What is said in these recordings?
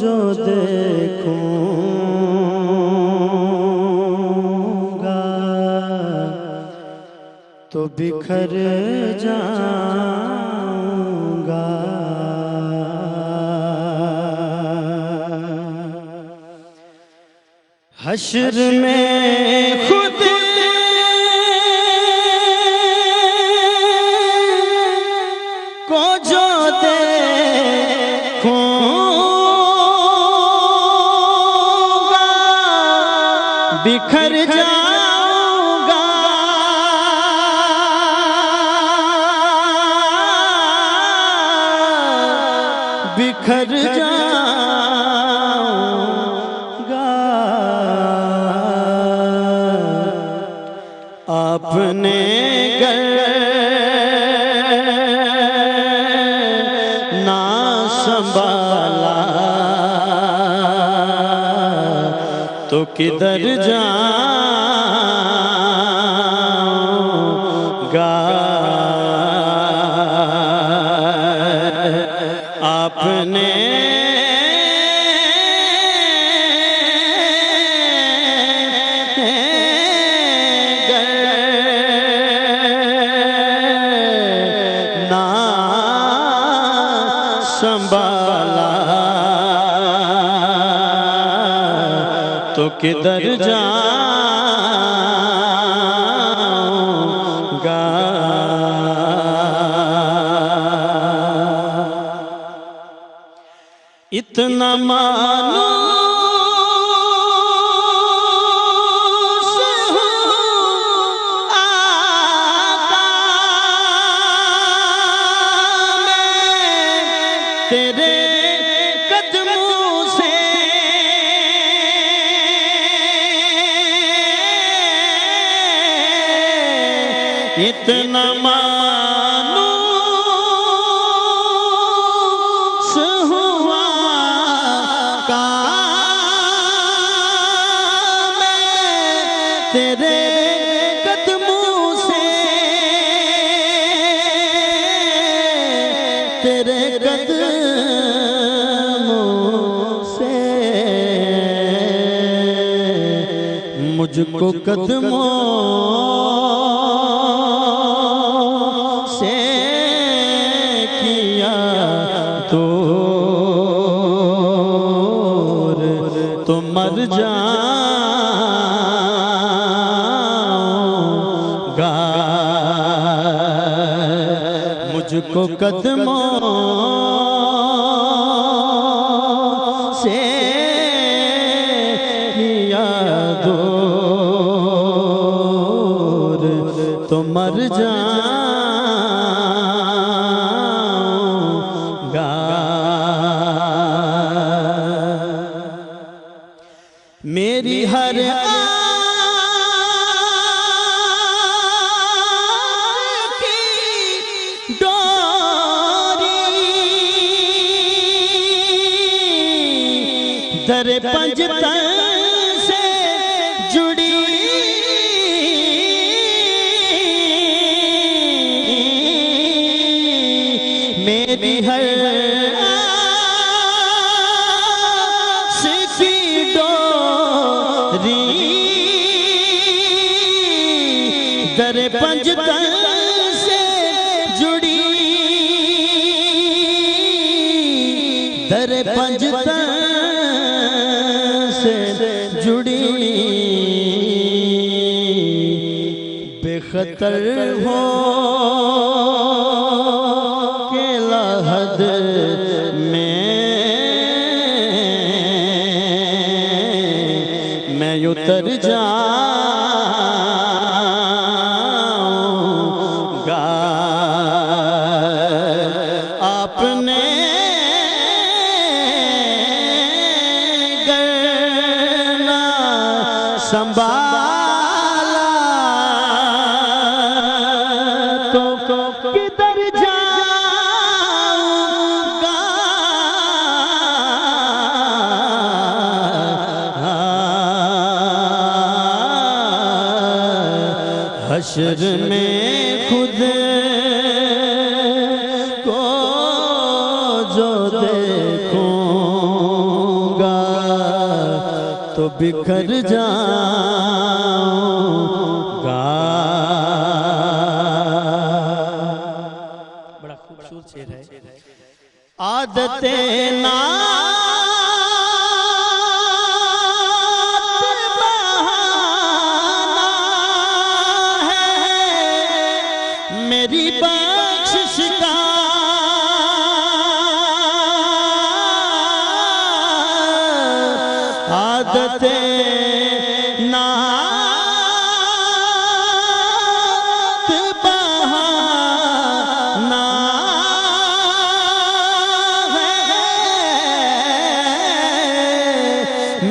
جو دیکھوں گا تو بکھر جاؤں گا۔ حشر میں خود کو جو دیکھوں گا بکھر جاؤں گا۔ بکھر جاؤں گا۔ آپ نے گر نہ سنبھالا تو کدھر جاؤں گا۔ آپ نے سنبھالا تو کدھر جاؤں گا۔ اتنا مانوس ہوں آقا تیرے قدموں سے اتنا مانوس ہوا کام تیرے قدموں سے تیرے قدموں سے مجھ کو قدموں سے کیا دور تو مر جاؤں گا۔ مجھ کو قدموں سے کیا دور تو مر جاؤں گا۔ میری ہر آنکھ کی ڈوری در پنجتن سے جڑی میری ہر آنکھ کی ڈوری در پنجتن سے جڑی در پنجتن سے جڑی بے خطر ہو کے لحد میں اتر جاؤں گا۔ آپ نے گر نہ سنبھالا تو کدھر جاؤں گا۔ حشر میں خود کو جو دیکھوں بکھر جاؤں گا. بڑا خوبصورت شعر ہے. عادت نات بہانا ہے میری بخشش کا. عادت نات بہانا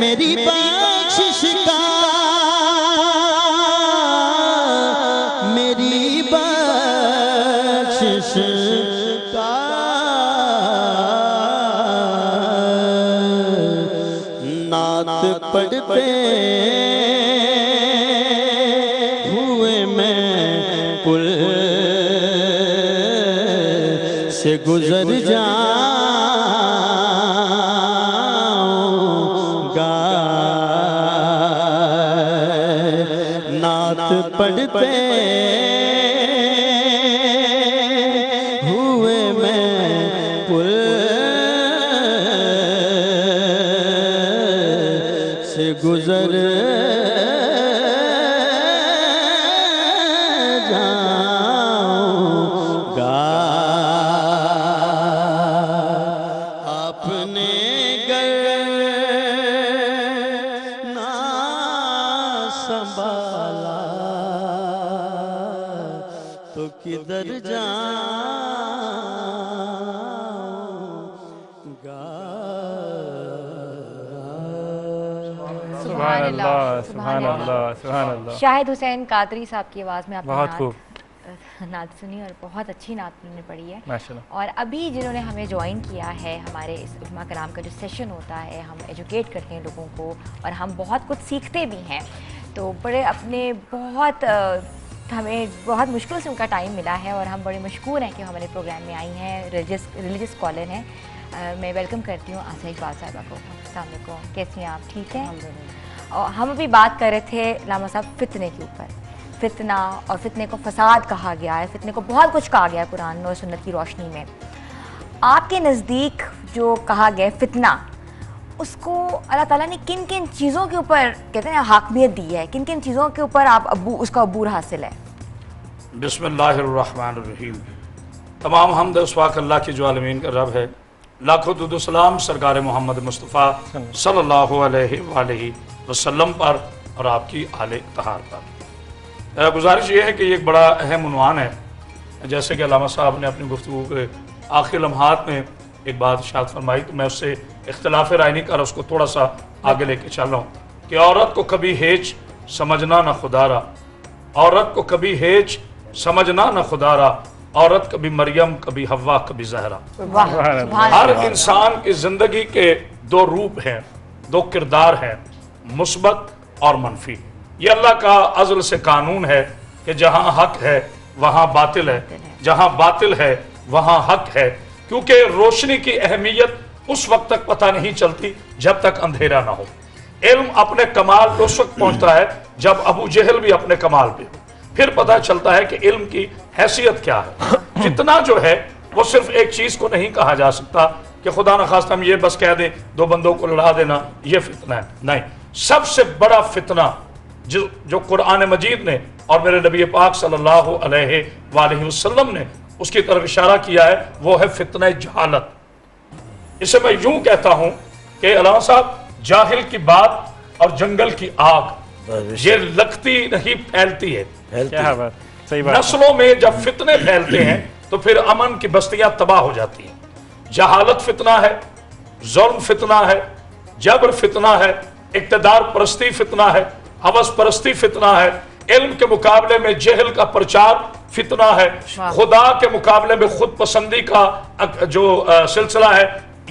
میری بخشش کا. میری بخشش کا. نعت پڑھتے ہوئے میں پل سے گزر جاؤں گا. نعت پڑھتے ہوئے میں پل سے گزر جاؤں گا. آپ نے گر نہ سنبھالا تو کدھر جاؤں گا. سبحان اللہ سبحان اللہ سبحان اللہ. شاہد حسین قادری صاحب کی آواز میں آپ بہت خوب نے نعت سنی اور بہت اچھی نعت انہوں نے پڑھی ہے ماشاءاللہ. اور ابھی جنہوں نے ہمیں جوائن کیا ہے ہمارے اس علماء کرام کا جو سیشن ہوتا ہے ہم ایجوکیٹ کرتے ہیں لوگوں کو اور ہم بہت کچھ سیکھتے بھی ہیں. تو بڑے اپنے بہت ہمیں بہت مشکل سے ان کا ٹائم ملا ہے اور ہم بڑے مشکور ہیں کہ ہمارے پروگرام میں آئی ہیں. ریلیجس اسکالر ہیں. میں ویلکم کرتی ہوں آسیہ اقبال صاحبہ کو. السلام علیکم، کیسی ہیں آپ؟ ٹھیک ہیں. اور ہم ابھی بات کر رہے تھے علامہ صاحب فتنے کے اوپر. فتنہ اور فتنے کو فساد کہا گیا ہے. فتنے کو بہت کچھ کہا گیا ہے قرآن اور سنت کی روشنی میں. آپ کے نزدیک جو کہا گیا فتنہ، اس کو اللہ تعالیٰ نے کن کن چیزوں کے اوپر کہتے ہیں حاکمیت دی ہے؟ کن کن چیزوں کے اوپر آپ اس کا عبور حاصل ہے؟ بسم اللہ الرحمن الرحیم. تمام حمد اس واقع اللہ کی جو عالمین کا رب ہے. لاکھوں درود و سلام سرکار محمد مصطفیٰ صلی اللہ علیہ وآلہ وسلم پر اور آپ کی آل اطہار پر. گزارش یہ ہے کہ یہ ایک بڑا اہم عنوان ہے. جیسے کہ علامہ صاحب نے اپنی گفتگو کے آخری لمحات میں ایک بات ارشاد فرمائی تو میں اس سے اختلاف رائے نہیں کر اس کو تھوڑا سا آگے لے کے چل رہا ہوں کہ عورت کو کبھی ہیچ سمجھنا نہ خدا را. عورت کو کبھی ہیچ سمجھنا نہ خدا را. عورت کبھی مریم کبھی حوا کبھی زہرا. ہر انسان کی زندگی کے دو روپ ہیں، دو کردار ہیں، مثبت اور منفی. یہ اللہ کا ازل سے قانون ہے کہ جہاں حق ہے وہاں باطل ہے، جہاں باطل ہے وہاں حق ہے. کیونکہ روشنی کی اہمیت اس وقت تک پتہ نہیں چلتی جب تک اندھیرا نہ ہو. علم اپنے کمال اس وقت پہنچتا ہے جب ابو جہل بھی اپنے کمال پہ ہو. پھر پتہ چلتا ہے کہ علم کی حیثیت کیا ہے. فتنہ جو ہے وہ صرف ایک چیز کو نہیں کہا جا سکتا کہ خدا نخواستہ ہم یہ بس کہہ دیں دو بندوں کو لڑا دینا یہ فتنہ ہے. نہیں، سب سے بڑا فتنہ جو قرآن مجید نے اور میرے نبی پاک صلی اللہ علیہ وآلہ وسلم نے اس کی طرف اشارہ کیا ہے وہ ہے فتنہ جہالت. اسے میں یوں کہتا ہوں کہ علامہ صاحب جاہل کی بات اور جنگل کی آگ یہ لگتی نہیں پھیلتی ہے. نسلوں میں جب فتنے پھیلتے ہیں تو پھر امن کی بستیاں تباہ ہو جاتی ہیں. جہالت فتنہ ہے، ظلم فتنہ ہے، جبر فتنہ ہے، اقتدار پرستی فتنہ ہے، ہوس پرستی فتنہ ہے، علم کے مقابلے میں جہل کا پرچار فتنہ ہے، خدا کے مقابلے میں خود پسندی کا جو سلسلہ ہے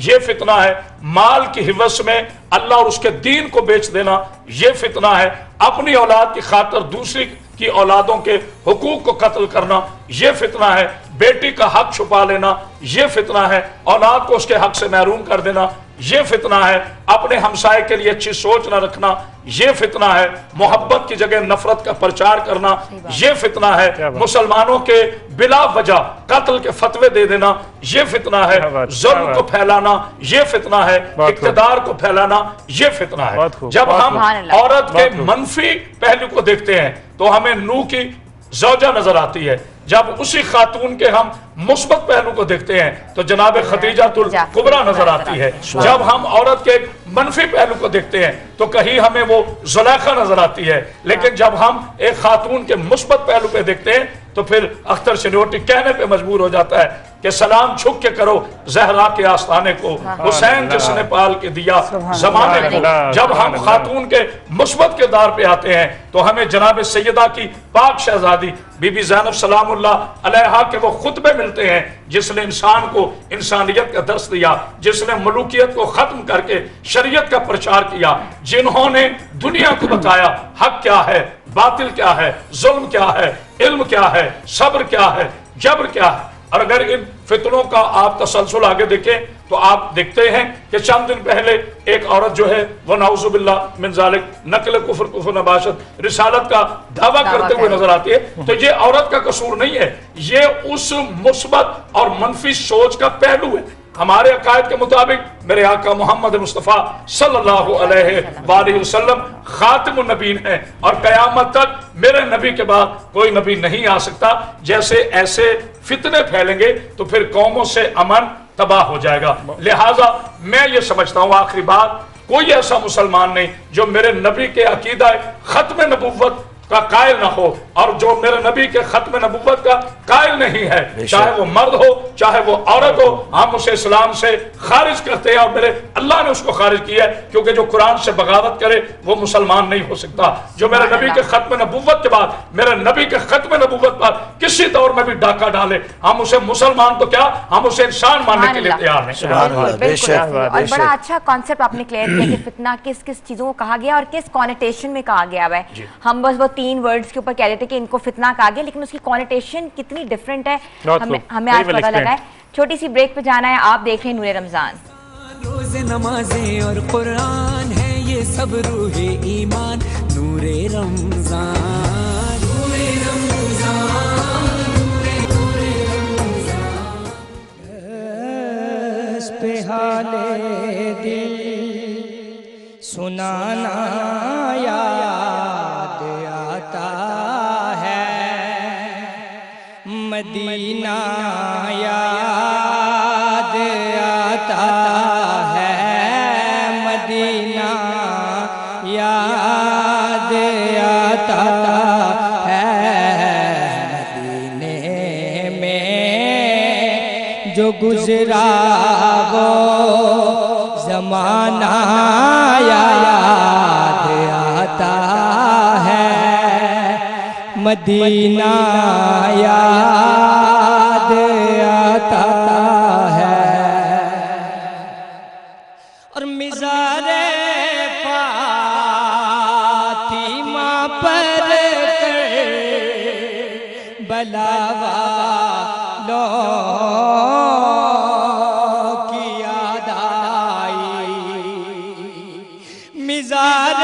یہ فتنہ ہے، مال کی حوث میں اللہ اور اس کے دین کو بیچ دینا یہ فتنہ ہے، اپنی اولاد کی خاطر دوسری کی اولادوں کے حقوق کو قتل کرنا یہ فتنہ ہے، بیٹی کا حق چھپا لینا یہ فتنہ ہے، اولاد کو اس کے حق سے محروم کر دینا یہ فتنہ ہے اپنے ہمسائے کے لیے اچھی سوچ نہ رکھنا، یہ فتنہ ہے محبت کی جگہ نفرت کا پرچار کرنا، یہ فتنہ ہے مسلمانوں کے بلا وجہ قتل کے فتوے دے دینا، یہ فتنہ ہے ظلم کو پھیلانا، یہ فتنہ ہے اقتدار کو پھیلانا، یہ فتنہ ہے۔ جب ہم عورت کے منفی پہلو کو دیکھتے ہیں تو ہمیں نوح کی زوجہ نظر آتی ہے، جب اسی خاتون کے ہم مثبت پہلو کو دیکھتے ہیں تو جناب خدیجہ الکبریٰ نظر آتی ہے، جب ہم عورت کے منفی پہلو کو دیکھتے ہیں تو کہیں ہمیں وہ زلیخا نظر آتی ہے، لیکن جب ہم ایک خاتون کے مثبت پہلو پہ دیکھتے ہیں تو پھر اختر چنوٹی کہنے پہ مجبور ہو جاتا ہے کہ سلام چھک کے کرو زہرا کے آستانے کو، حسین جس نے پال کے دیا زمانے کو۔ جب ہم خاتون کے مثبت کردار پہ آتے ہیں تو ہمیں جناب سیدہ کی پاک شہزادی بی بی زینب سلام اللہ علیہا کے وہ خطبے ملتے ہیں جس نے انسان کو انسانیت کا درس دیا، جس نے ملوکیت کو ختم کر کے شریعت کا پرچار کیا، جنہوں نے دنیا کو بتایا حق کیا ہے، باطل کیا ہے، ظلم کیا ہے، علم کیا ہے، صبر کیا ہے، جبر کیا ہے۔ اور اگر ان فتنوں کا آپ تسلسل آگے دیکھیں تو آپ دیکھتے ہیں کہ چند دن پہلے ایک عورت جو ہے وہ نعوذ باللہ من ذالک نقل کفر نباشت رسالت کا دعویٰ کرتے ہوئے نظر آتی ہے، تو یہ عورت کا قصور نہیں ہے، یہ اس مثبت اور منفی سوچ کا پہلو ہے۔ ہمارے عقائد کے مطابق میرے آقا محمد مصطفیٰ صلی اللہ علیہ وآلہ وسلم خاتم النبیین ہیں، اور قیامت تک میرے نبی کے بعد کوئی نبی نہیں آ سکتا۔ جیسے ایسے فتنے پھیلیں گے تو پھر قوموں سے امن تباہ ہو جائے گا۔ لہٰذا میں یہ سمجھتا ہوں، آخری بات، کوئی ایسا مسلمان نہیں جو میرے نبی کے عقیدہ ختم نبوت کا قائل نہ ہو، اور جو میرے نبی کے ختم نبوت کا قائل نہیں ہے، چاہے وہ مرد ہو چاہے وہ عورت ہو، ہم اسے اسلام سے خارج کرتے ہیں، اور میرے اللہ نے اس کو خارج کیا ہے، کیونکہ جو قرآن سے بغاوت کرے وہ مسلمان نہیں ہو سکتا۔ جو میرے نبی کے ختم نبوت کے بعد میرے نبی کے ختم نبوت پر کسی دور میں بھی ڈاکہ ڈالے، ہم اسے مسلمان تو کیا، ہم اسے انسان ماننے کے لیے تیار نہیں۔ بالکل، اور بڑا اچھا کانسیپٹ آپ نے کلیئر کیا کہ فتنہ کس کس چیزوں کو کہا گیا اور کس کونیٹیشن میں کہا گیا ہے۔ ہم بس وہ 3 ورڈز کے اوپر کہہ رہے تھے کہ ان کو فتنہ کہا گیا، لیکن اس کی کونیٹیشن کتنی ڈیفرنٹ ہے ہمیں آج پتہ لگا ہے۔ چھوٹی سی بریک پہ جانا ہے، آپ دیکھ رہے ہیں نور رمضان۔ روز نمازیں اور قرآن ہے یہ سب روح ایمان، نور رمضان، نور رمضان، نور رمضان۔ اس پہ حال دل سنانا یاد آتا ہے، مدینہ یاد آتا ہے، مدینہ یاد آتا ہے، مدینے میں جو گزرا وہ زمانہ یاد آتا ہے، مدینہ یاد آتا ہے، اور مزار فاطمہ پر کربلا والوں کی یاد آئی، مزار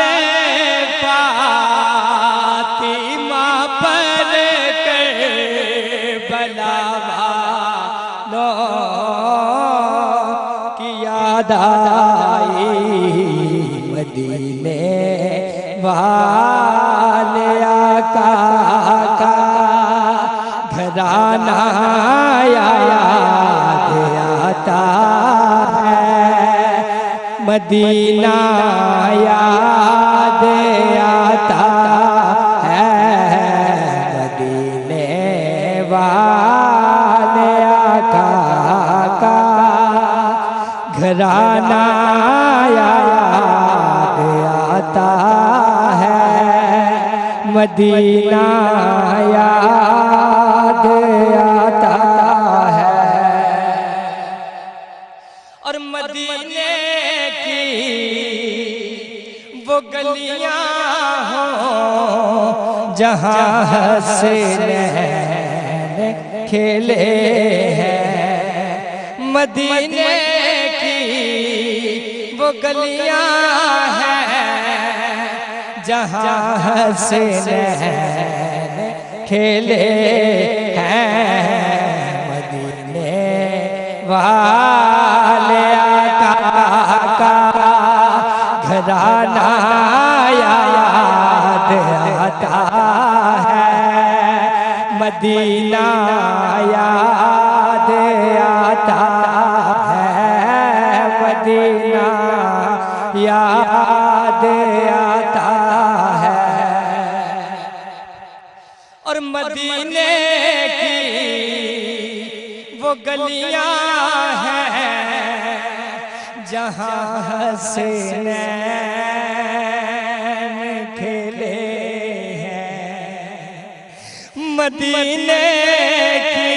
فاطمہ پر کربلا والوں کی یاد آئی، مدینے والے آقا کا گھرانہ یاد آتا ہے، مدینہ یاد آتا ہے، مدینے والے آقا کا گھرانہ یاد آتا ہے، مدینہ یاد آتا ہے، اور مدینے کی وہ گلیاں ہوں جہاں حسین کھیلے ہیں، مدینے کی وہ گلیاں ہیں جہاں حسین کھیلے ہیں مدینے والے آقا کا گھرانہ یاد آتا ہے مدینہ یاد آتا ہے مدینہ یاد آتا ہے اور مدینے کی وہ گلیاں ہیں جہاں حسین کھیلے ہیں مدینے کی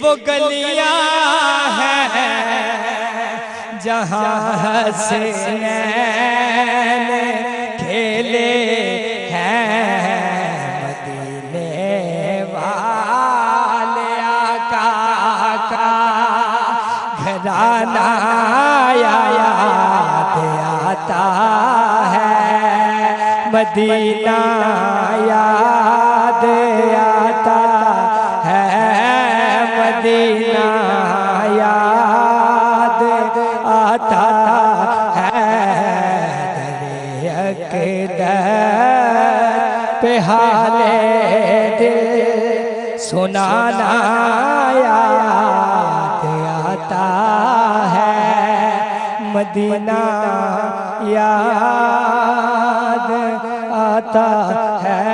وہ گلیاں ہیں جہاں حسین کھیلے ہیں مدینے والے آقا کا گھرانہ یاد آتا ہے مدینہ یاد آتا ہے مدینہ یاد آتا ہے پہ حال دل سنانا یاد آتا ہے مدینہ یاد آتا ہے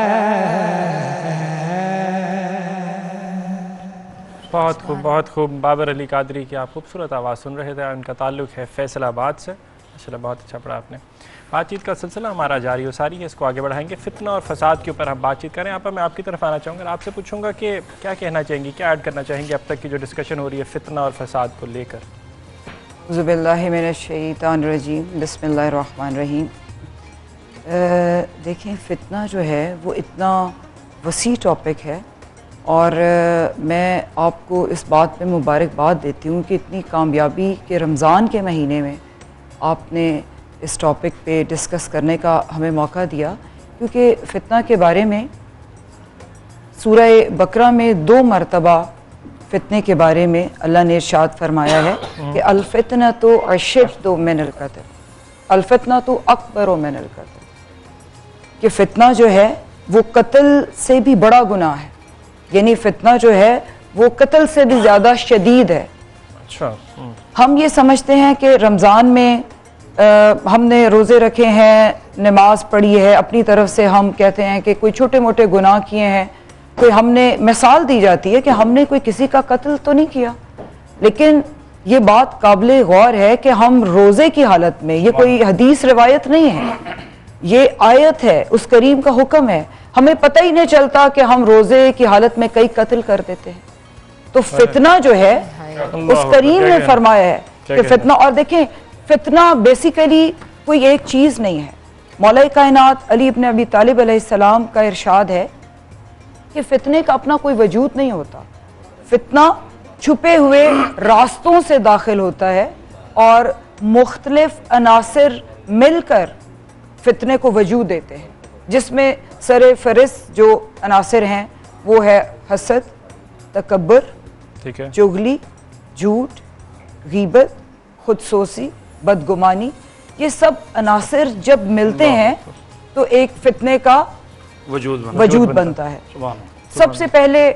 بہت خوب بابر علی قادری کی آپ خوبصورت آواز سن رہے تھے. ان کا تعلق ہے فیصل آباد سے. ماشاءاللہ بہت اچھا پڑھا آپ نے. بات چیت کا سلسلہ ہمارا جاری و ساری ہے, اس کو آگے بڑھائیں گے. فتنہ اور فساد کے اوپر ہم بات چیت کریں. آپ میں آپ کی طرف آنا چاہوں گا, آپ سے پوچھوں گا کہ کیا کہنا چاہیں گی, کیا ایڈ کرنا چاہیں گے اب تک کی جو ڈسکشن ہو رہی ہے فتنہ اور فساد کو لے کر. اعوذ باللہ من الشیطان الرجیم, بسم اللہ الرحمن الرحیم. دیکھیں فتنہ جو ہے وہ اتنا وسیع ٹاپک ہے, اور میں آپ کو اس بات پہ مبارکباد دیتی ہوں کہ اتنی کامیابی کے رمضان کے مہینے میں آپ نے اس ٹاپک پہ ڈسکس کرنے کا ہمیں موقع دیا, کیونکہ فتنہ کے بارے میں سورہ بقرہ میں 2 مرتبہ فتنے کے بارے میں اللہ نے ارشاد فرمایا ہے کہ الفتنۃ اشد من القتل, الفتنۃ اکبر من القتل, کہ فتنہ جو ہے وہ قتل سے بھی بڑا گناہ ہے. یعنی فتنہ جو ہے وہ قتل سے بھی زیادہ شدید ہے. اچھا, ہم یہ سمجھتے ہیں کہ رمضان میں ہم نے روزے رکھے ہیں, نماز پڑھی ہے, اپنی طرف سے ہم کہتے ہیں کہ کوئی چھوٹے موٹے گناہ کیے ہیں, کوئی ہم نے مثال دی جاتی ہے کہ ہم نے کوئی کسی کا قتل تو نہیں کیا, لیکن یہ بات قابل غور ہے کہ ہم روزے کی حالت میں, یہ کوئی حدیث روایت نہیں ہے, یہ آیت ہے, اس کریم کا حکم ہے, ہمیں پتہ ہی نہیں چلتا کہ ہم روزے کی حالت میں کئی قتل کر دیتے ہیں. تو فتنہ جو ہے اس کریم نے فرمایا ہے کہ فتنہ, اور دیکھیں فتنہ بیسیکلی کوئی ایک چیز نہیں ہے. مولا کائنات علی ابن ابی طالب علیہ السلام کا ارشاد ہے کہ فتنے کا اپنا کوئی وجود نہیں ہوتا, فتنہ چھپے ہوئے راستوں سے داخل ہوتا ہے, اور مختلف عناصر مل کر فتنے کو وجود دیتے ہیں, جس میں سر فہرست جو عناصر ہیں وہ ہے حسد, تکبر, چغلی, جھوٹ, غیبت, خودسوسی, بدگمانی. یہ سب عناصر جب ملتے ہیں تو ایک فتنے کا وجود بنتا ہے. سب سے پہلے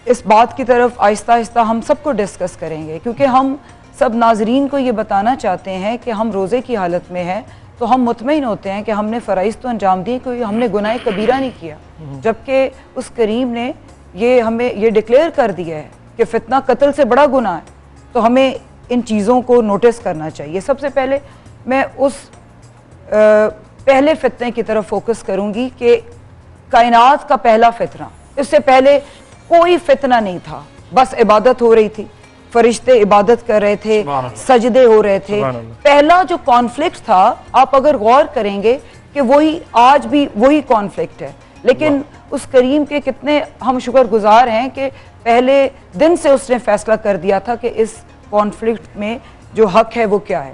اس بات کی طرف آہستہ آہستہ ہم سب کو ڈسکس کریں گے, کیونکہ ہم سب ناظرین کو یہ بتانا چاہتے ہیں کہ ہم روزے کی حالت میں ہیں تو ہم مطمئن ہوتے ہیں کہ ہم نے فرائض تو انجام دیے, کیونکہ ہم نے گناہ کبیرہ نہیں کیا, جبکہ اس کریم نے یہ ہمیں یہ ڈکلیئر کر دیا ہے کہ فتنہ قتل سے بڑا گناہ ہے. تو ہمیں ان چیزوں کو نوٹس کرنا چاہیے. سب سے پہلے میں اس پہلے فتنے کی طرف فوکس کروں گی کہ کائنات کا پہلا فتنہ, اس سے پہلے کوئی فتنہ نہیں تھا, بس عبادت ہو رہی تھی, فرشتے عبادت کر رہے تھے, سجدے ہو رہے تھے. پہلا جو کانفلکٹ تھا, آپ اگر غور کریں گے کہ وہی آج بھی وہی کانفلکٹ ہے, لیکن اس کریم کے کتنے ہم شکر گزار ہیں کہ پہلے دن سے اس نے فیصلہ کر دیا تھا کہ اس کانفلکٹ میں جو حق ہے وہ کیا ہے.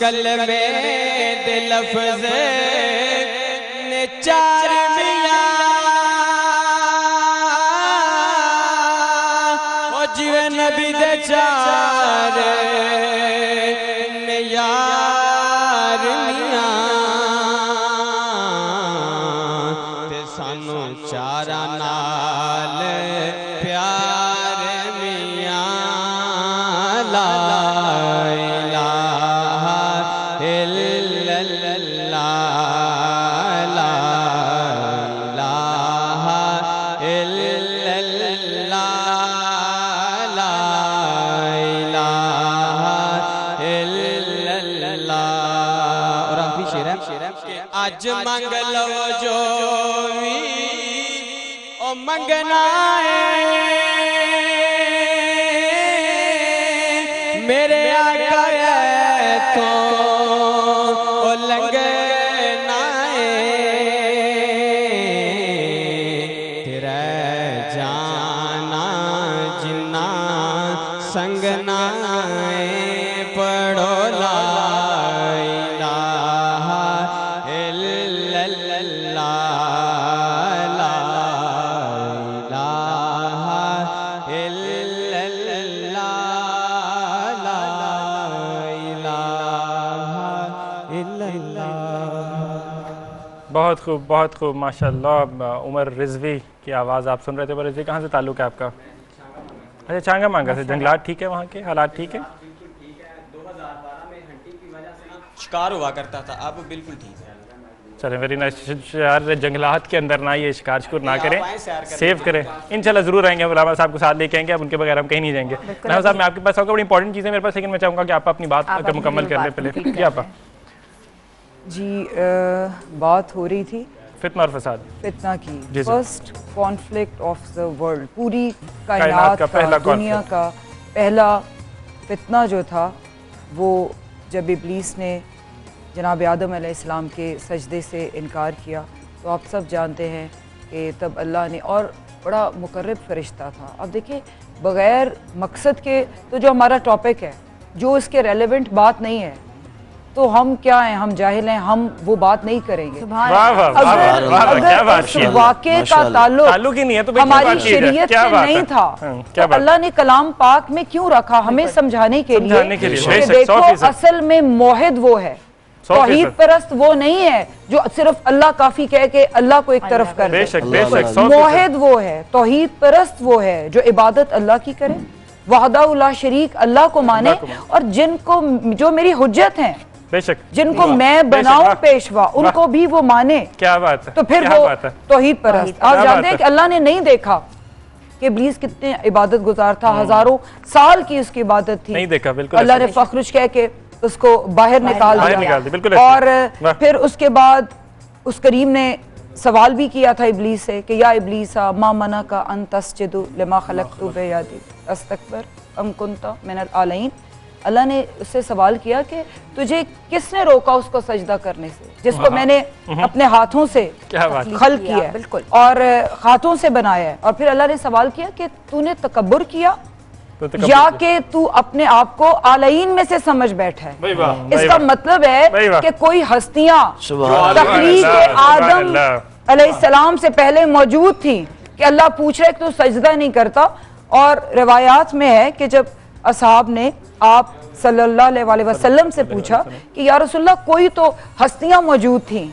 کلمے دے لفظ نے چار میاں او جیوے نبی دے چار میار میاں تے سانو چارا نال پیار میاں لا الہ الا اللہ لا الہ الا اللہ لا الہ الا اللہ اور آخری شعر ہے کہ آج منگ لو جو بھی او منگنا ہے میرے آقا ہے تو او لنگنا ہے تیرا جانا جنا سنگنا ہے پڑھو لا الہ الا اللہ لا الہ الا اللہ لا الہ الا اللہ بہت خوب ماشاءاللہ. عمر رضوی کی آواز آپ سن رہے تھے. عمر رضوی کہاں سے تعلق ہے آپ کا؟ اچھا چانگا مانگا سے. جنگلات ٹھیک ہے وہاں کے حالات ٹھیک ہے؟ 2012 میں ہنٹی کی وجہ سے شکار ہوا کرتا تھا، اب بالکل ٹھیک ہے. چلیں ویری نائس. جنگلات کے اندر نہ یہ شکار شکور نہ کریں، سیو کریں. انشاءاللہ ضرور آئیں گے. ہم علامہ صاحب کو ساتھ لے کے آئیں گے. اب ان کے بغیر ہم کہیں نہیں جائیں گے. علامہ صاحب میں آپ کے پاس آؤں گا. بڑی امپورٹنٹ چیزیں میرے پاس، لیکن میں چاہوں گا کہ آپ اپنی بات اگر مکمل کر لیں پہلے. کیا آپ جی بات ہو رہی تھی فتنہ اور فساد فتنہ کی. جی sir. First conflict of the world, پوری کائنات کائنات کا پہلا کا، دنیا conflict. کا پہلا فتنہ جو تھا وہ جب ابلیس نے جناب آدم علیہ السلام کے سجدے سے انکار کیا تو آپ سب جانتے ہیں کہ تب اللہ نے، اور بڑا مقرب فرشتہ تھا. اب دیکھیں بغیر مقصد کے تو جو ہمارا ٹاپک ہے جو اس کے ریلیونٹ بات نہیں ہے تو ہم کیا ہیں، ہم جاہل ہیں، ہم وہ بات نہیں کریں گے. واہ واہ واہ واہ واہ کیا اگر بات اس کی. واقعے کا تعلق ہی نہیں ہے تو ہماری شریعت سے نہیں تھا تو اللہ نے کلام پاک میں کیوں رکھا؟ ہمیں سمجھانے کے لیے کہ دیکھو اصل میں موحد وہ ہے، توحید پرست وہ نہیں ہے جو صرف اللہ کافی کہہ کے اللہ کو ایک طرف کر دے. موحد وہ ہے، توحید پرست وہ ہے جو عبادت اللہ کی کرے، وحدہ لا شریک اللہ کو مانے، اور جن کو جو میری حجت ہیں، جن کو میں بناؤں پیشوا، ان کو بھی وہ مانے. کیا بات ہے. تو پھر وہ توحید پرست. آپ جانتے ہیں کہ اللہ نے نہیں دیکھا کہ ابلیس کتنے عبادت گزار تھا، ہزاروں سال کی اس کی عبادت تھی. نہیں دیکھا بالکل. اللہ نے فخرش کہہ کے اس کو باہر نکال دیا. اور پھر اس کے بعد اس کریم نے سوال بھی کیا تھا ابلیس سے کہ یا ابلیس ما منعک ان تسجد لما خلقت بیدی استکبر ام کنت من العالین. اللہ نے اس سے سوال کیا کہ تجھے کس نے روکا اس کو سجدہ کرنے سے جس کو میں نے اپنے ہاتھوں سے خلق کیا ہے اور ہاتھوں سے بنایا ہے. اور پھر اللہ نے سوال کیا کہ تو نے تکبر کیا یا کہ تو اپنے آپ کو آلین میں سے سمجھ بیٹھا ہے. اس کا مطلب ہے کہ کوئی ہستیاں تخلیق آدم علیہ السلام سے پہلے موجود تھی کہ اللہ پوچھ رہے کہ تو سجدہ نہیں کرتا. اور روایات میں ہے کہ جب اصحاب نے آپ صلی اللہ علیہ وسلم سے پوچھا کہ یا رسول اللہ کوئی تو ہستیاں موجود تھیں،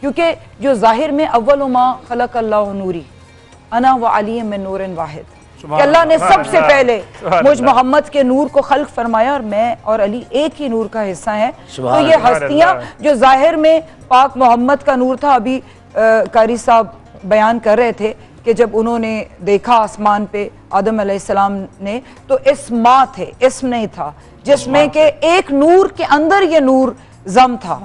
کیونکہ جو ظاہر میں اول ما خلق اللہ نوری انا وعلی من نور واحد، کہ اللہ نے سب سے پہلے مجھ محمد کے نور کو خلق فرمایا اور میں اور علی ایک ہی نور کا حصہ ہیں. تو یہ ہستیاں جو ظاہر میں پاک محمد کا نور تھا، ابھی قاری صاحب بیان کر رہے تھے کہ جب انہوں نے دیکھا آسمان پہ آدم علیہ السلام نے تو اسما تھے، اسم نہیں تھا، جس میں کہ ایک نور کے اندر یہ نور ضم تھا.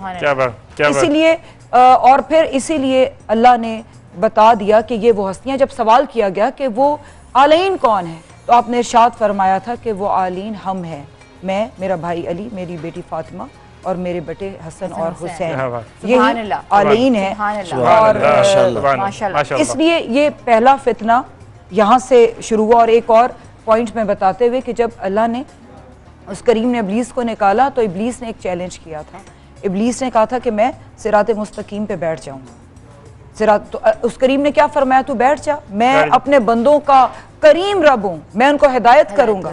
اسی لیے اور پھر اسی لیے اللہ نے بتا دیا کہ یہ وہ ہستیاں. جب سوال کیا گیا کہ وہ آلین کون ہے تو آپ نے ارشاد فرمایا تھا کہ وہ آلین ہم ہیں، میں، میرا بھائی علی، میری بیٹی فاطمہ اور میرے بیٹے حسن اور حسین، یہی آلین ہے. اور اس لیے یہ پہلا فتنہ یہاں سے شروع ہوا. اور ایک اور پوائنٹ میں بتاتے ہوئے کہ جب اللہ نے اس کریم نے ابلیس کو نکالا تو ابلیس نے ایک چیلنج کیا تھا. ابلیس نے کہا تھا کہ میں صراط مستقیم پہ بیٹھ جاؤں گا. تو اس کریم نے کیا فرمایا؟ تو بیٹھ جا, میں اپنے بندوں کا کریم رب ہوں, میں ان کو ہدایت کروں گا,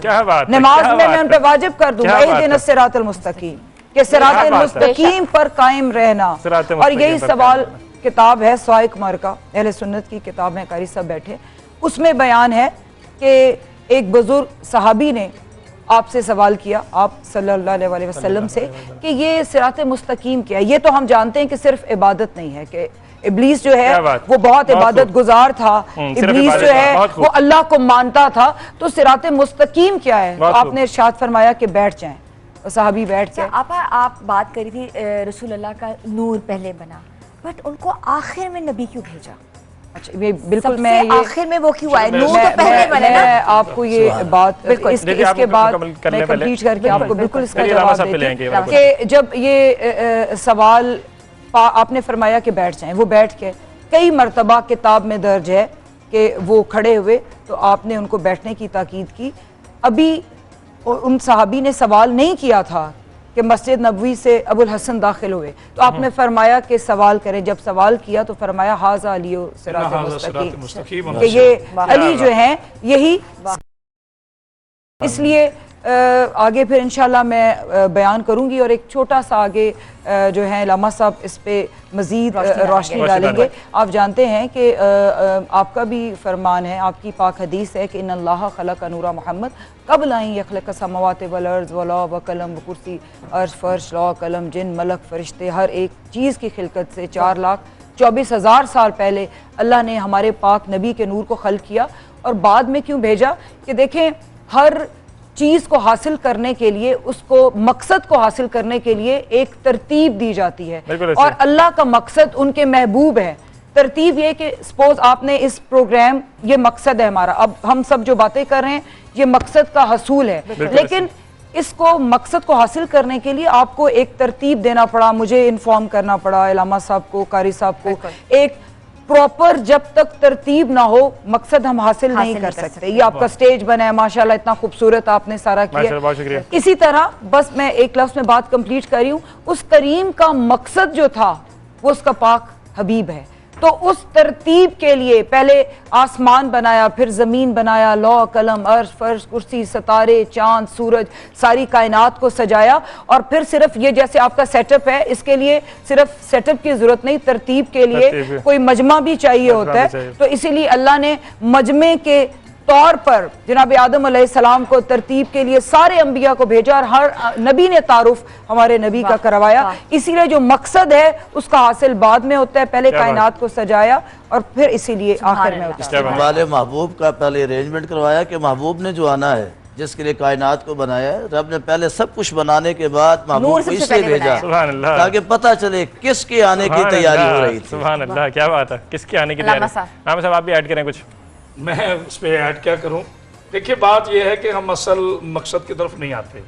نماز میں ان پہ واجب کر دوں گا اہدنا الصراط المستقیم, کہ صراط المستقیم پر قائم رہنا. اور یہی سوال کتاب ہے سوائق مارکا, اہل سنت کی کتاب ہے, قاری صاحب بیٹھے, اس میں بیان ہے کہ ایک بزرگ صحابی نے آپ سے سوال کیا, آپ صلی اللہ علیہ وسلم سے, کہ یہ صراط مستقیم کیا ہے؟ یہ تو ہم جانتے ہیں کہ صرف عبادت نہیں ہے, کہ ابلیس جو ہے وہ بہت عبادت گزار تھا, ابلیس جو ہے وہ اللہ کو مانتا تھا, تو صراط مستقیم کیا ہے؟ تو آپ نے ارشاد فرمایا کہ بیٹھ جائیں, اور صحابی بیٹھ گئے. آپ بات کری تھی رسول اللہ کا نور پہلے بنا, بٹ ان کو آخر میں نبی کیوں بھیجا؟ اچھا بالکل, میں آخر میں وہ کیوں آئے؟ نور تو پہلے بنے نا. میں آپ کو یہ بات اس کے بعد میں کمپلیٹ کر کے آپ کو بالکل اس کا جواب دیتی ہوں کہ جب یہ سوال آپ نے فرمایا کہ بیٹھ جائیں, وہ بیٹھ کے کئی مرتبہ کتاب میں درج ہے کہ وہ کھڑے ہوئے تو آپ نے ان کو بیٹھنے کی تاکید کی. ابھی ان صحابی نے سوال نہیں کیا تھا کہ مسجد نبوی سے ابو الحسن داخل ہوئے, تو آپ نے فرمایا کہ سوال کریں. جب سوال کیا تو فرمایا ھذا علی صراط مستقیم, کہ یہ علی جو ہیں یہی. اس لیے آگے پھر انشاءاللہ میں بیان کروں گی, اور ایک چھوٹا سا آگے جو ہے علامہ صاحب اس پہ مزید روشنی ڈالیں گے. آپ جانتے ہیں کہ آپ کا بھی فرمان ہے, آپ کی پاک حدیث ہے کہ ان اللہ خلق نور محمد قبل ان یخلق السماوات والارض ولا وقلم وکرسی عرش فرش لا قلم جن ملک فرشتے, ہر ایک چیز کی خلقت سے 4,24,000 سال پہلے اللہ نے ہمارے پاک نبی کے نور کو خلق کیا. اور بعد میں کیوں بھیجا؟ کہ دیکھیں ہر چیز کو حاصل کرنے کے لیے, اس کو مقصد کو حاصل کرنے کے لیے ایک ترتیب دی جاتی ہے, اور اللہ کا مقصد ان کے محبوب ہے. ترتیب یہ کہ سپوز آپ نے اس پروگرام, یہ مقصد ہے ہمارا, اب ہم سب جو باتیں کر رہے ہیں یہ مقصد کا حصول ہے, لیکن اس کو مقصد کو حاصل کرنے کے لیے آپ کو ایک ترتیب دینا پڑا, مجھے انفارم کرنا پڑا, علامہ صاحب کو, قاری صاحب کو. ایک پراپر جب تک ترتیب نہ ہو مقصد ہم حاصل نہیں کر سکتے. یہ آپ کا سٹیج بنا ہے ماشاءاللہ, اتنا خوبصورت آپ نے سارا کیا. اسی طرح بس میں ایک لفظ میں بات کمپلیٹ کر رہی ہوں, اس کریم کا مقصد جو تھا وہ اس کا پاک حبیب ہے. تو اس ترتیب کے لیے پہلے آسمان بنایا, پھر زمین بنایا, لوح قلم عرش فرش کرسی ستارے چاند سورج ساری کائنات کو سجایا. اور پھر صرف یہ جیسے آپ کا سیٹ اپ ہے, اس کے لیے صرف سیٹ اپ کی ضرورت نہیں, ترتیب کے لیے کوئی مجمع بھی چاہیے ہوتا ہے. تو اسی لیے اللہ نے مجمع کے طور پر جناب آدم علیہ السلام کو ترتیب کے لیے سارے انبیاء کو بھیجا, اور ہر نبی نے تعارف ہمارے نبی کا کروایا. اسی لیے جو مقصد ہے اس کا حاصل بعد میں ہوتا ہے, پہلے کائنات کو سجایا اور پھر اسی لیے آخر میں ہوتا ہے. والے محبوب کا پہلے ارینجمنٹ کروایا کہ محبوب نے جو آنا ہے, جس کے لیے کائنات کو بنایا ہے, رب نے پہلے سب کچھ بنانے کے بعد محبوب کو اس لیے بھیجا تاکہ پتہ چلے کس کے آنے کی تیاری ہو رہی تھی. سبحان اللہ, کیا بات ہے, کس کے آنے کی تیاری. علامہ صاحب آپ بھی ایڈ کریں کچھ. میں اس پہ ایڈ کیا کروں. دیکھیے بات یہ ہے کہ ہم اصل مقصد کی طرف نہیں آتے.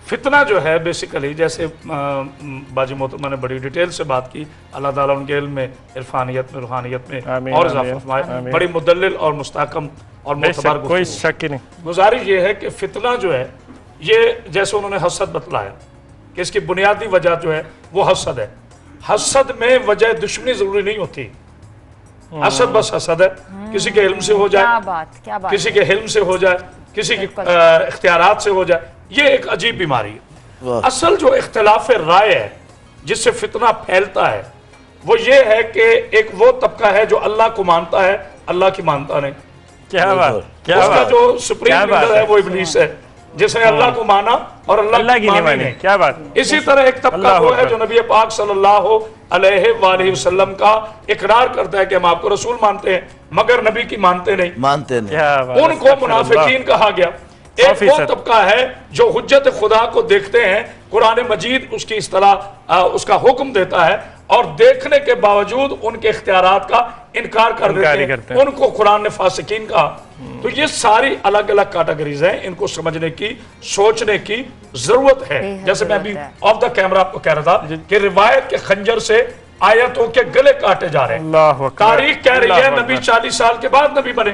فتنہ جو ہے بیسیکلی, جیسے باجی محترمہ نے بڑی ڈیٹیل سے بات کی, اللہ تعالیٰ ان کے علم میں, عرفانیت میں, روحانیت میں اور اضافہ فرمائے, بڑی مدلل اور مستحکم اور معتبر گفتگو. کوئی شک ہی نہیں. گزارش یہ ہے کہ فتنہ جو ہے یہ جیسے انہوں نے حسد بتلایا کہ اس کی بنیادی وجہ جو ہے وہ حسد ہے. حسد میں وجہ دشمنی ضروری نہیں ہوتی, حسد بس حسد ہے, کسی کے علم سے ہو جائے, کسی کے حلم سے ہو جائے, کسی کے اختیارات سے ہو جائے, یہ ایک عجیب بیماری ہے. اصل جو اختلاف رائے ہے جس سے فتنہ پھیلتا ہے وہ یہ ہے کہ ایک وہ طبقہ ہے جو اللہ کو مانتا ہے, اللہ کی مانتا نہیں. کیا بات, اس کا جو سپریم لیڈر ہے وہ ابلیس ہے جس نے اللہ کو مانا اور اللہ کی مانی نہیں. کیا بات. اسی طرح ایک طبقہ وہ ہے جو نبی پاک صلی اللہ علیہ وآلہ وسلم کا اقرار کرتا ہے کہ ہم آپ کو رسول مانتے ہیں مگر نبی کی مانتے نہیں. ان کو منافقین کہا گیا. ایک وہ طبقہ ہے جو حجت خدا کو دیکھتے ہیں, قرآن مجید اس کی اصطلاح اس کا حکم دیتا ہے, اور دیکھنے کے باوجود ان کے اختیارات کا انکار کر دیتے ہیں. ان کو قرآن نے فاسقین کہا. تو یہ ساری الگ الگ کیٹیگریز ہیں, ان کو سمجھنے کی, سوچنے کی ضرورت ہے. جیسے میں ابھی آف دا کیمرہ آپ کو کہہ رہا تھا کہ روایت کے خنجر سے آیتوں کے گلے کاٹے جا رہے ہیں. تاریخ کہہ رہی ہے نبی 40 سال کے بعد نبی بنے.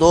2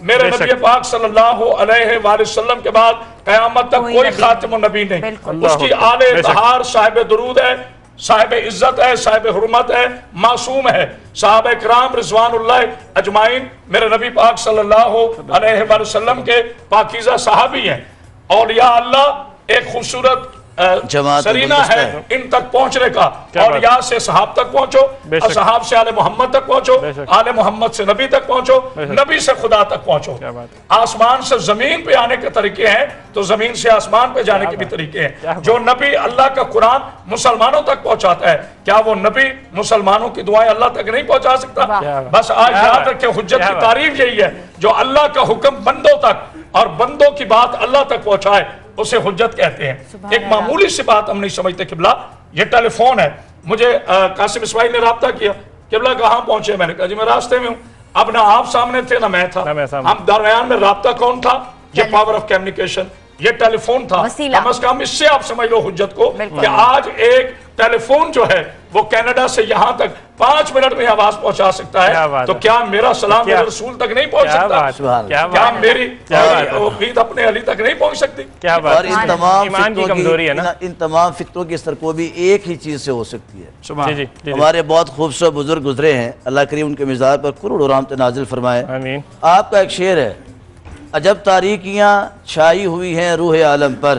میرے نبی پاک صلی اللہ علیہ وآلہ وسلم کے بعد قیامت تک کوئی خاتم النبی نہیں. اس کی آل اطہار صاحب درود ہے، صاحب عزت ہے، صاحب حرمت ہے، معصوم ہے. صحابہ کرام رضوان اللہ اجمعین میرے نبی پاک صلی اللہ علیہ وآلہ وسلم کے پاکیزہ صحابی ہیں. اولیاء اللہ ایک خوبصورت سرینہ ہے ان تک پہنچنے کا. اولیاء سے صحاب تک پہنچو، صحاب سے آل محمد تک پہنچو، آل محمد سے نبی تک پہنچو، نبی سے خدا تک پہنچو. آسمان سے زمین پہ آنے کے طریقے ہیں تو زمین سے آسمان پہ جانے کے بھی طریقے ہیں. جو نبی اللہ کا قرآن مسلمانوں تک پہنچاتا ہے، کیا وہ نبی مسلمانوں کی دعائیں اللہ تک نہیں پہنچا سکتا؟ بس آج یاد رکھیں، حجت کی تعریف یہی ہے، جو اللہ کا حکم بندوں تک اور بندوں کی بات اللہ تک پہنچائے اسے حجت کہتے ہیں. ایک معمولی سی بات ہم نہیں سمجھتے. قبلہ یہ ٹیلی فون ہے. مجھے قاسم اسماعیل نے رابطہ کیا، قبلہ کہاں پہنچے؟ میں نے کہا جی میں راستے میں ہوں. اب نہ آپ سامنے تھے نہ میں تھا، ہم درمیان میں رابطہ کون تھا؟ یہ پاور آف کمیونیکیشن، یہ ٹیلی فون تھا. کم از کم اس سے آپ سمجھ لو حجت کو کہ آج ایک ٹیلی فون جو ہے وہ کینیڈا سے یہاں تک 5 منٹ میں آواز پہنچا سکتا ہے. تو کیا میرا سلام میرے رسول تک نہیں پہنچ سکتا؟ کیا میری عید اپنے علی تک نہیں پہنچ سکتی؟ اور ان تمام فتنوں کی سرکوبی ایک ہی چیز سے ہو سکتی ہے. ہمارے بہت خوبصورت بزرگ گزرے ہیں، اللہ کریم ان کے مزاج پر کروڑوں رحمت نازل فرمائے. آپ کا ایک شعر ہے، عجب تاریکیاں چھائی ہوئی ہیں روح عالم پر.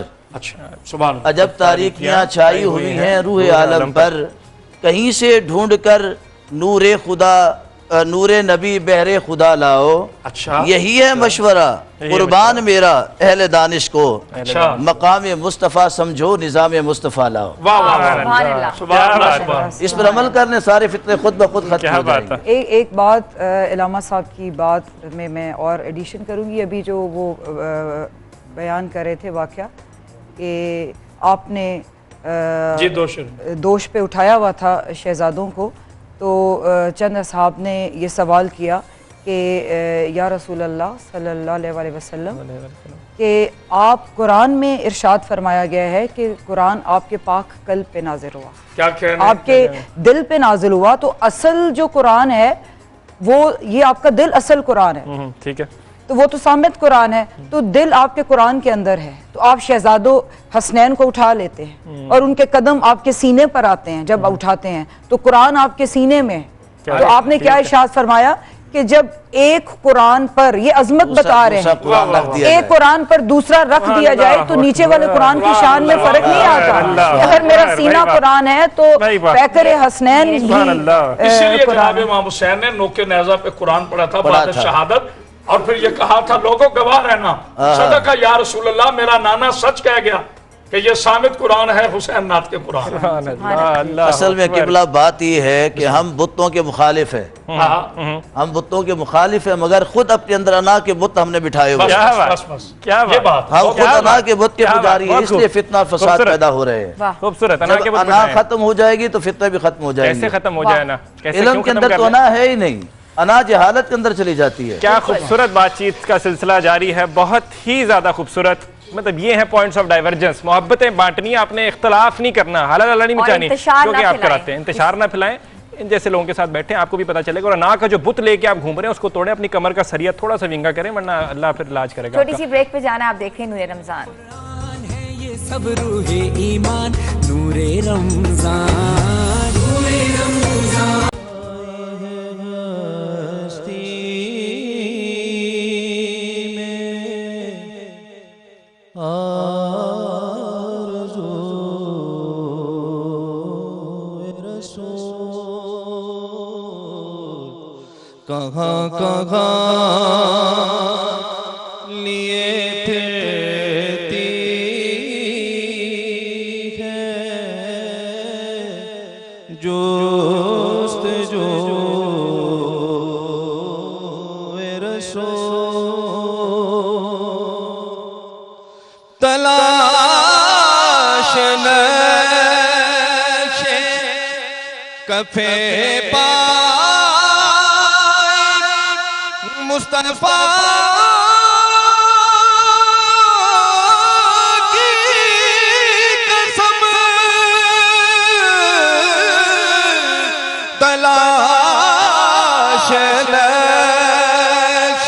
عجب تاریکیاں چھائی ہوئی ہیں روح عالم پر، کہیں سے ڈھونڈ کر نور خدا نور نبی بہر خدا لاؤ. یہی ہے مشورہ قربان میرا اہل دانش کو، مقام مصطفیٰ سمجھو نظام مصطفیٰ لاؤ. اس پر عمل کرنے سارے فتنے خود بخود ختم ہو جائیں گے. ایک بات علامہ صاحب کی بات میں اور ایڈیشن کروں گی. ابھی جو وہ بیان کر رہے تھے واقعہ کہ آپ نے دوش پہ اٹھایا ہوا تھا شہزادوں کو، تو چند اصحاب نے یہ سوال کیا کہ یا رسول اللہ صلی اللہ علیہ وسلم کہ آپ قرآن میں ارشاد فرمایا گیا ہے کہ قرآن آپ کے پاک قلب پہ نازل ہوا، آپ کے دل پہ نازل ہوا، تو اصل جو قرآن ہے وہ یہ آپ کا دل اصل قرآن ہے، ٹھیک ہے، تو وہ تو سامت قرآن ہے، تو دل آپ کے قرآن کے اندر ہے. تو آپ شہزادوں حسنین کو اٹھا لیتے ہیں اور ان کے قدم آپ کے سینے پر آتے ہیں. جب اٹھاتے ہیں تو قرآن آپ کے سینے میں. تو آپ نے کیا ارشاد فرمایا کہ جب ایک قرآن پر یہ عظمت بتا رہے ہیں، ایک قرآن پر دوسرا رکھ دیا جائے تو نیچے والے قرآن کی شان میں فرق نہیں آتا. اگر میرا سینہ قرآن ہے تو پیکر حسنین بھی اسی لیے جناب امام حسین نے نوکے نیزہ پہ قرآن پڑھا تھا بعد شہادت، اور پھر یہ کہا تھا لوگوں گواہ رہنا، صدقہ یا رسول اللہ، میرا نانا سچ کہہ گیا کہ یہ سامت قرآن ہے حسین نات کے قرآن. اصل میں قبلہ بات یہ ہے کہ ہم بتوں کے مخالف ہیں، ہم بتوں کے مخالف ہیں، مگر خود اپنے اندر انا کے بت ہم نے بٹھائے ہوئے ہیں. ہم خود انا کے بت کے پجاری ہیں، اس لیے فتنہ اور فساد پیدا ہو رہے ہیں. جب انا ختم ہو جائے گی تو فتنہ بھی ختم ہو جائے گی. کیسے ختم ہو جائے نا؟ علم کے اندر تو انا ہے ہی نہیں، انا جہالت کے اندر چلی جاتی ہے. کیا خوبصورت بات چیت کا سلسلہ جاری ہے، بہت ہی زیادہ خوبصورت. مطلب یہ ہیں پوائنٹس آف ڈائیورجنس. محبتیں بانٹنی، آپ نے اختلاف نہیں کرنا، حلال اللہ نہیں مچانی جو کہ آپ کراتے ہیں. انتشار نہ پھلائیں، ان جیسے لوگوں کے ساتھ بیٹھیں، آپ کو بھی پتہ چلے گا. اور نا کا جو بت لے کے آپ گھوم رہے ہیں اس کو توڑیں، اپنی کمر کا سریا تھوڑا سا ونگا کریں، ورنہ اللہ پھر علاج کرے گا. چھوٹی سی بریک پہ جانا، آپ دیکھیں نور رمضان. یہ سب روح ایمان، نور رمضان، نور رمضان. کہاں کہاں لیے پھرتی ہے جستجو رسول، تلاش نقش کفے پا مصطفیٰ کی قسم، تلاش نقش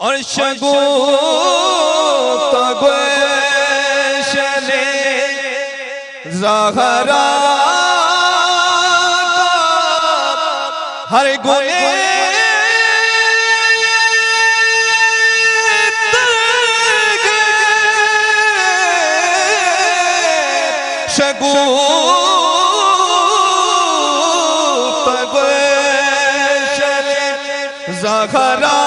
اور شگوفت گلشن زہرا ہر گلے شگوفت گلشن زہرا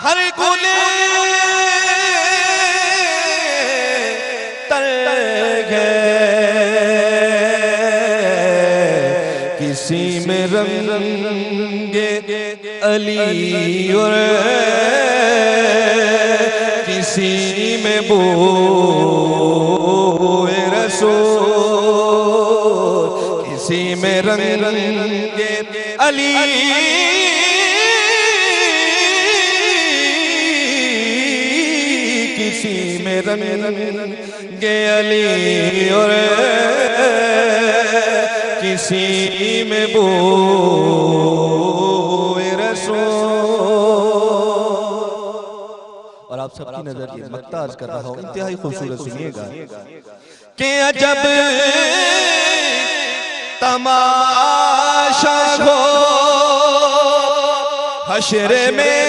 ہر گلے تر گئے کسی میں رنگ علی اور کسی میں بو رسول کسی میں رنگ علی کسی میں رنگ علی اور کسی میں بو رسول اور آپ سب کی نظر یہ مقطع عرض کر رہا ہوں انتہائی خوبصورت سنیے گا کہ عجب تماشا ہو حشر میں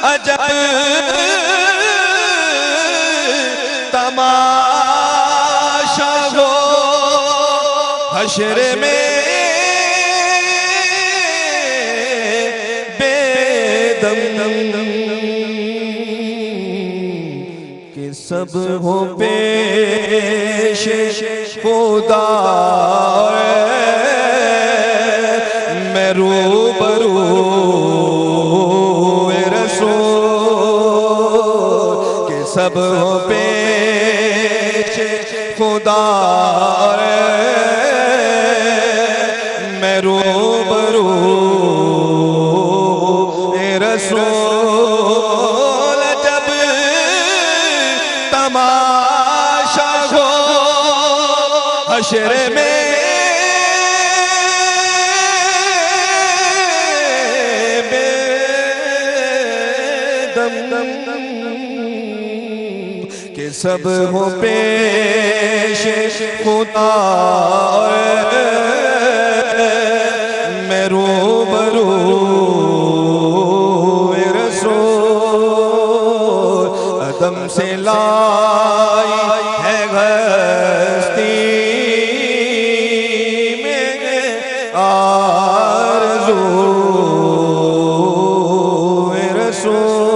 عجب تماشا ہو حشر میں بے دم کہ سب ہو پیش خدا میں روبرو سب ہو پیش خدا میں روبرو رسول جب تماشا ہو حشر میں بے دم کہ سب ہو پیش خدا میں روبرو رسول عدم سے لائی ہے ہستی میں آرزو رسول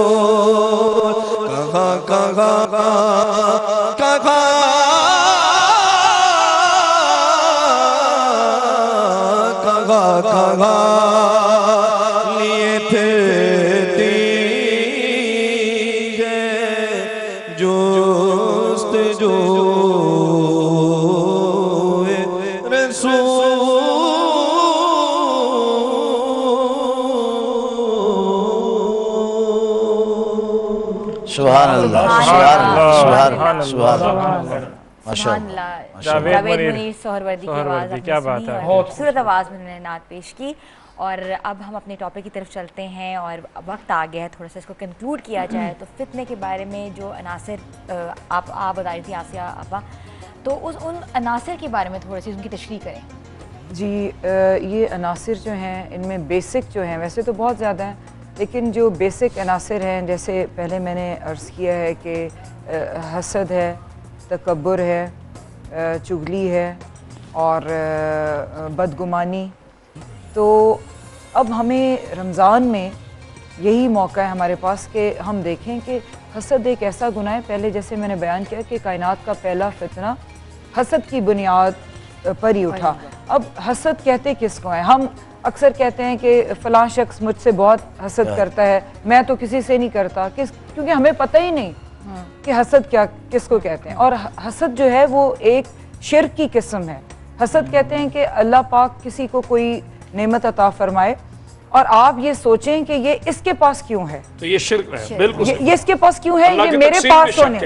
کہاں لیے پھرتی ہے جستجو رسول سبحان اللہ سبحان اللہ سبحان اللہ سبحان اللہ سبحان اللہ جاوید منیر سہروردی کی آواز آپ نے سنی اور خوبصورت آواز میں انہوں نے نعت پیش کی اور اب ہم اپنے ٹاپک کی طرف چلتے ہیں اور وقت آ گیا ہے تھوڑا سا اس کو کنکلوڈ کیا جائے تو فتنے کے بارے میں جو عناصر آپ بتا رہی تھی آسیہ آپا تو ان عناصر کے بارے میں تھوڑا سی ان کی تشریح کریں جی یہ عناصر جو ہیں ان میں بیسک جو ہیں ویسے تو بہت زیادہ ہیں لیکن جو بیسک عناصر ہیں جیسے پہلے میں نے عرض کیا ہے کہ حسد ہے، تکبر ہے، چغلی ہے اور بدگمانی، تو اب ہمیں رمضان میں یہی موقع ہے ہمارے پاس کہ ہم دیکھیں کہ حسد ایک ایسا گناہ ہے، پہلے جیسے میں نے بیان کیا کہ کائنات کا پہلا فتنہ حسد کی بنیاد پر ہی اٹھا۔ اب حسد کہتے کس کو ہیں؟ ہم اکثر کہتے ہیں کہ فلاں شخص مجھ سے بہت حسد کرتا ہے، میں تو کسی سے نہیں کرتا، کیونکہ ہمیں پتہ ہی نہیں کہ حسد کیا کس کو کہتے ہیں۔ اور حسد جو ہے وہ ایک شرک کی قسم ہے۔ حسد کہتے ہیں کہ اللہ پاک کسی کو کوئی نعمت عطا فرمائے اور آپ یہ سوچیں کہ یہ اس کے پاس کیوں ہے، تو یہ شرک ہے، بالکل یہ اس کے پاس کیوں ہے، یہ میرے پاس ہونے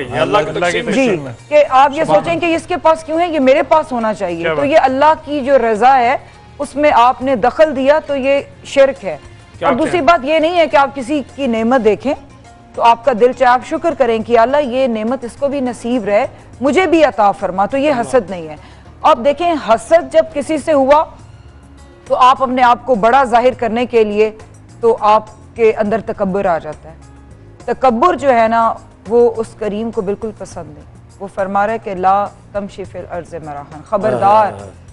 جی، کہ آپ یہ سوچیں کہ اس کے پاس کیوں ہے، یہ میرے پاس ہونا چاہیے، تو یہ اللہ کی جو رضا ہے اس میں آپ نے دخل دیا تو یہ شرک ہے۔ اور دوسری بات یہ نہیں ہے کہ آپ کسی کی نعمت دیکھیں تو آپ کا دل چاہے آپ شکر کریں کہ اللہ یہ نعمت اس کو بھی نصیب رہے، مجھے بھی عطا فرما، تو یہ حسد نہیں ہے۔ آپ دیکھیں حسد جب کسی سے ہوا تو آپ اپنے آپ کو بڑا ظاہر کرنے کے لیے تو آپ کے اندر تکبر آ جاتا ہے۔ تکبر جو ہے نا وہ اس کریم کو بالکل پسند نہیں، وہ فرما رہا ہے کہ لا تمشی فی الارض مراحا، خبردار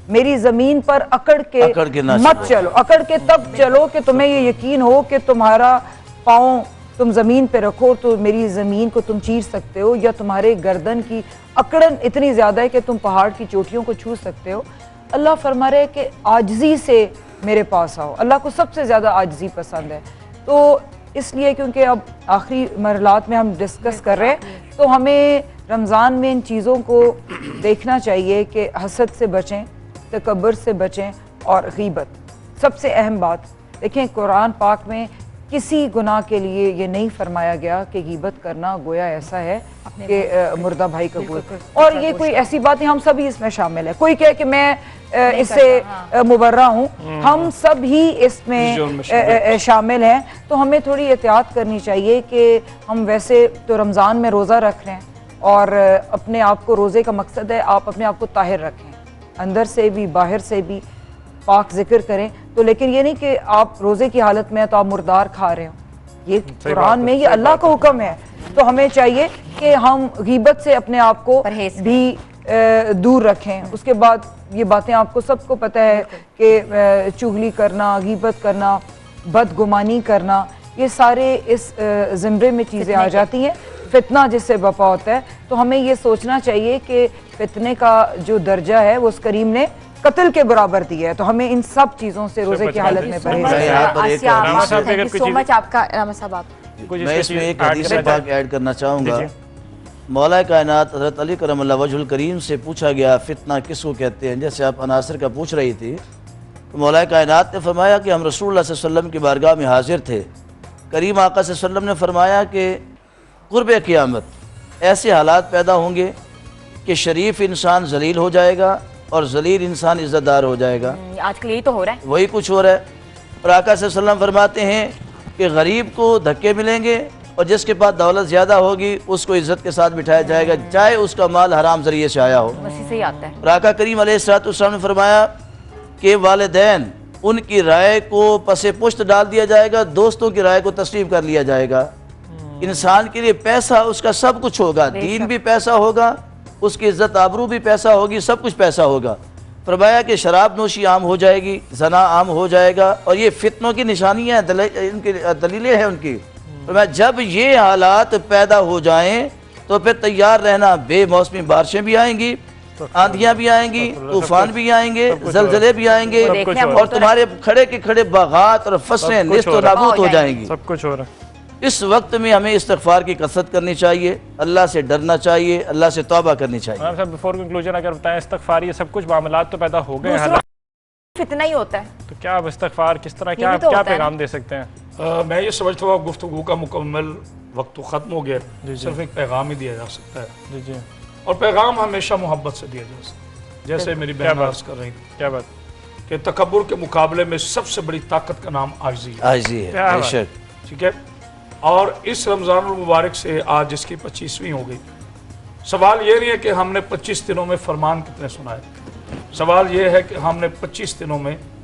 میری زمین پر اکڑ کے مت چلو، اکڑ کے تب چلو کہ تمہیں یہ یقین ہو کہ تمہارا پاؤں تم زمین پہ رکھو تو میری زمین کو تم چیر سکتے ہو، یا تمہارے گردن کی اکڑن اتنی زیادہ ہے کہ تم پہاڑ کی چوٹیوں کو چھو سکتے ہو۔ اللہ فرما رہے کہ عاجزی سے میرے پاس آؤ، اللہ کو سب سے زیادہ عاجزی پسند ہے۔ تو اس لیے کیونکہ اب آخری مرحلات میں ہم ڈسکس کر رہے ہیں تو ہمیں رمضان میں ان چیزوں کو دیکھنا چاہیے کہ حسد سے بچیں، تکبر سے بچیں اور غیبت سب سے اہم بات۔ دیکھیں قرآن پاک میں کسی گناہ کے لیے یہ نہیں فرمایا گیا کہ غیبت کرنا گویا ایسا ہے کہ مردہ بھائی کا گوشت، اور یہ کوئی ایسی بات نہیں، ہم سبھی اس میں شامل ہیں۔ کوئی کہے کہ میں اس سے مبرہ ہوں، ہم سب ہی اس میں شامل ہیں، تو ہمیں تھوڑی احتیاط کرنی چاہیے کہ ہم ویسے تو رمضان میں روزہ رکھ رہے ہیں اور اپنے آپ کو، روزے کا مقصد ہے آپ اپنے آپ کو طاہر رکھیں، اندر سے بھی باہر سے بھی پاک ذکر کریں، تو لیکن یہ نہیں کہ آپ روزے کی حالت میں تو آپ مردار کھا رہے ہوں، یہ قرآن میں یہ اللہ کا حکم ہے۔ تو ہمیں چاہیے کہ ہم غیبت سے اپنے آپ کو بھی دور رکھیں۔ اس کے بعد یہ باتیں آپ کو سب کو پتہ ہے کہ چغلی کرنا، غیبت کرنا، بدگمانی کرنا، یہ سارے اس زمرے میں چیزیں آ جاتی ہیں۔ فتنہ جس سے بپا ہوتا ہے، تو ہمیں یہ سوچنا چاہیے کہ فتنے کا جو درجہ ہے وہ اس کریم نے قتل کے برابر دیا ہے، تو ہمیں ان سب چیزوں سے روزے کی حالت میں پرہیز میں اس میں ایک حدیث پاک ایڈ کرنا چاہوں گا۔ مولا کائنات حضرت علی کرم اللہ وجہ الکریم سے پوچھا گیا فتنہ کس کو کہتے ہیں، جیسے آپ عناصر کا پوچھ رہی تھی، تو مولا کائنات نے فرمایا کہ ہم رسول اللہ صلی اللہ علیہ وسلم کی بارگاہ میں حاضر تھے، کریم آقا صلی اللہ علیہ وسلم نے فرمایا کہ قرب قیامت ایسے حالات پیدا ہوں گے کہ شریف انسان ذلیل ہو جائے گا اور ذلیل انسان عزت دار ہو جائے گا۔ آج کل یہی تو ہو رہا ہے، وہی کچھ ہو رہا ہے۔ اور آقا صلی اللہ علیہ وسلم فرماتے ہیں کہ غریب کو دھکے ملیں گے اور جس کے پاس دولت زیادہ ہوگی اس کو عزت کے ساتھ بٹھایا جائے گا، چاہے اس کا مال حرام ذریعے سے آیا ہو۔ اسی سے ہی آتا ہے۔ اور آقا کریم علیہ السلام نے فرمایا کہ والدین ان کی رائے کو پس پشت ڈال دیا جائے گا، دوستوں کی رائے کو تسلیم کر لیا جائے گا۔ انسان کے لیے پیسہ اس کا سب کچھ ہوگا، دین بھی پیسہ ہوگا، اس کی عزت آبرو بھی پیسہ ہوگی، سب کچھ پیسہ ہوگا۔ فرمایا کہ شراب نوشی عام ہو جائے گی، زنا عام ہو جائے گا، اور یہ فتنوں کی نشانیاں ان کی دلیلیں ہیں ان کی۔ فرمایا جب یہ حالات پیدا ہو جائیں تو پھر تیار رہنا، بے موسمی بارشیں بھی آئیں گی، آندھیاں بھی آئیں گی، طوفان بھی آئیں گے، زلزلے بھی آئیں گے، اور تمہارے کھڑے کے کھڑے باغات اور فصلیں نیست و نابود ہو جائیں گی۔ سب کچھ ہو رہا ہے۔ اس وقت میں ہمیں استغفار کی کثرت کرنی چاہیے، اللہ سے ڈرنا چاہیے، اللہ سے توبہ کرنی چاہیے۔ صاحب بفور کنکلوژن اگر بتائیں استغفار، یہ سب کچھ معاملات تو پیدا ہو گئے ہیں، فتنہ ہی ہوتا ہے، تو کیا اب استغفار کس طرح کیا پیغام دے سکتے ہیں؟ میں یہ سمجھتا ہوں گفتگو کا مکمل وقت تو ختم ہو گیا، صرف ایک پیغام ہی دیا جا سکتا ہے، اور پیغام ہمیشہ محبت سے دیا جا سکتا ہے۔ جیسے میری بہن عرض کر رہی تھی، کیا بات کہ تکبر کے مقابلے میں سب سے بڑی طاقت کا نام عاجزی ہے۔ عاجزی ہے، بے شک، ٹھیک ہے۔ اور اس رمضان المبارک سے آج اس کی 25ویں ہو گئی۔ سوال یہ نہیں ہے کہ ہم نے 25 دنوں میں فرمان کتنے سنائے، سوال یہ ہے کہ ہم نے 25 دنوں میں